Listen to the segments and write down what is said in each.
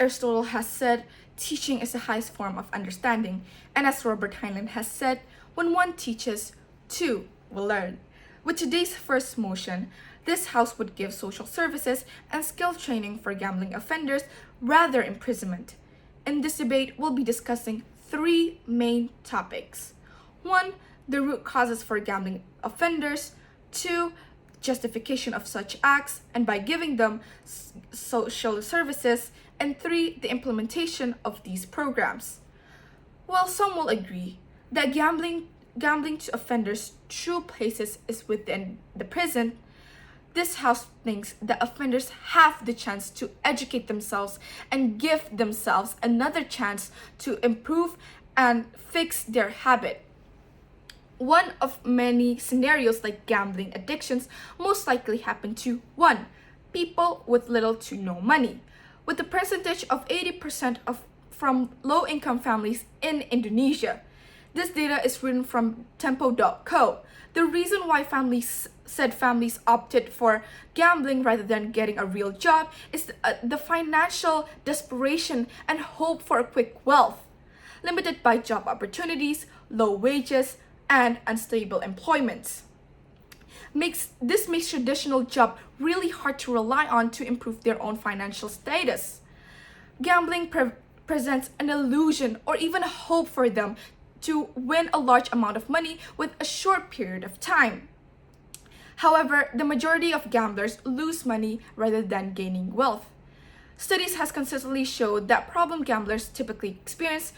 Aristotle has said, teaching is the highest form of understanding. And as Robert Heinlein has said, when one teaches, two will learn. With today's first motion, this House would give social services and skill training for gambling offenders rather imprisonment. In this debate, we'll be discussing three main topics. 1. The root causes for gambling offenders. 2. Justification of such acts and by giving them social services. And 3. The implementation of these programs. While some will agree that gambling to offenders' true places is within the prison, this House thinks that offenders have the chance to educate themselves and give themselves another chance to improve and fix their habit. One of many scenarios like gambling addictions most likely happen to 1. People with little to no money. With a percentage of 80% from low-income families in Indonesia. This data is written from Tempo.co. The reason why families opted for gambling rather than getting a real job is the financial desperation and hope for a quick wealth, limited by job opportunities, low wages, and unstable employment. This makes traditional job really hard to rely on to improve their own financial status. Gambling presents an illusion or even hope for them to win a large amount of money with a short period of time. However, the majority of gamblers lose money rather than gaining wealth. Studies has consistently showed that problem gamblers typically experience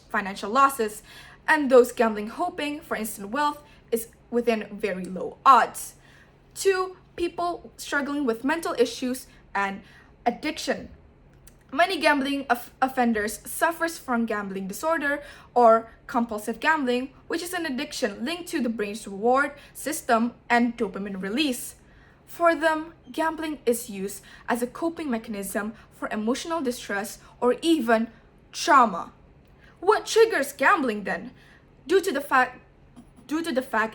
financial losses, and those gambling hoping for instant wealth is within very low odds. 2. People struggling with mental issues and addiction. Many gambling offenders suffers from gambling disorder or compulsive gambling, which is an addiction linked to the brain's reward system and dopamine release. For them, gambling is used as a coping mechanism for emotional distress or even trauma. What triggers gambling then? Due to the fact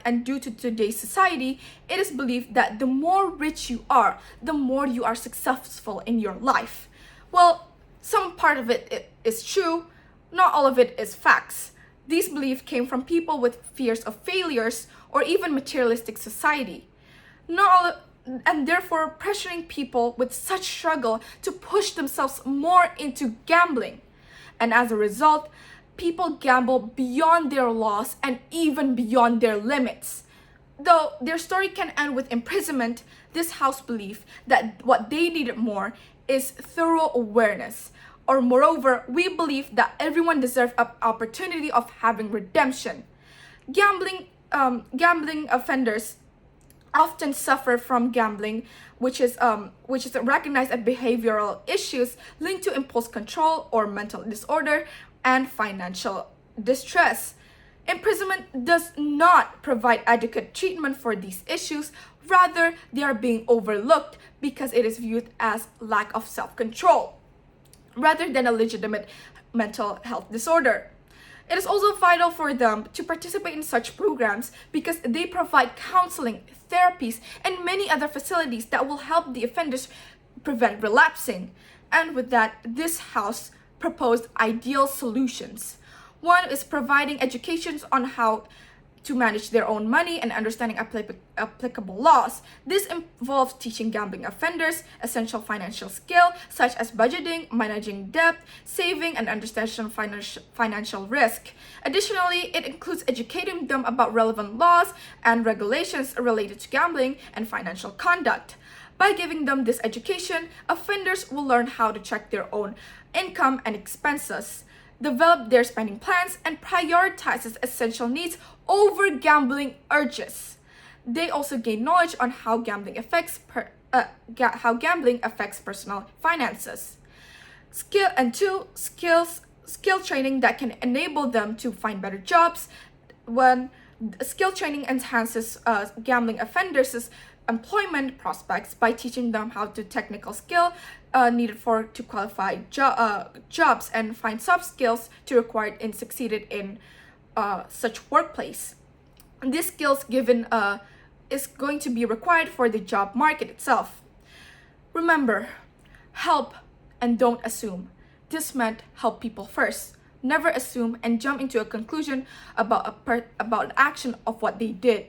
and due to today's society, it is believed that the more rich you are, the more you are successful in your life. Well, some part of it is true, not all of it is facts. These beliefs came from people with fears of failures or even materialistic society. And therefore pressuring people with such struggle to push themselves more into gambling. And as a result, people gamble beyond their loss and even beyond their limits. Though their story can end with imprisonment, this House believes that what they needed more is thorough awareness. Or moreover, we believe that everyone deserves an opportunity of having redemption. Gambling offenders often suffer from gambling, which is recognized as behavioral issues linked to impulse control or mental disorder and financial distress. Imprisonment does not provide adequate treatment for these issues. Rather, they are being overlooked because it is viewed as lack of self-control rather than a legitimate mental health disorder. It is also vital for them to participate in such programs because they provide counseling, therapies, and many other facilities that will help the offenders prevent relapsing. And with that, this House proposed ideal solutions. 1 is providing educations on how to manage their own money and understanding applicable laws. This involves teaching gambling offenders essential financial skill such as budgeting, managing debt, saving, and understanding financial risk. Additionally, it includes educating them about relevant laws and regulations related to gambling and financial conduct. By giving them this education, offenders will learn how to check their own income and expenses, develop their spending plans, and prioritizes essential needs over gambling urges. They also gain knowledge on how gambling affects personal finances. Skill training that can enable them to find better jobs. When skill training enhances gambling offenders' employment prospects by teaching them how to technical skill needed to qualify jobs and find soft skills to required and succeeded in such workplace. And these skills given is going to be required for the job market itself. Remember, help and don't assume. This meant help people first. Never assume and jump into a conclusion about an action of what they did.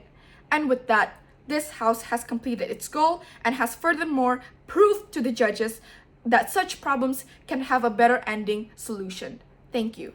And with that, this house has completed its goal and has furthermore proved to the judges that such problems can have a better ending solution. Thank you.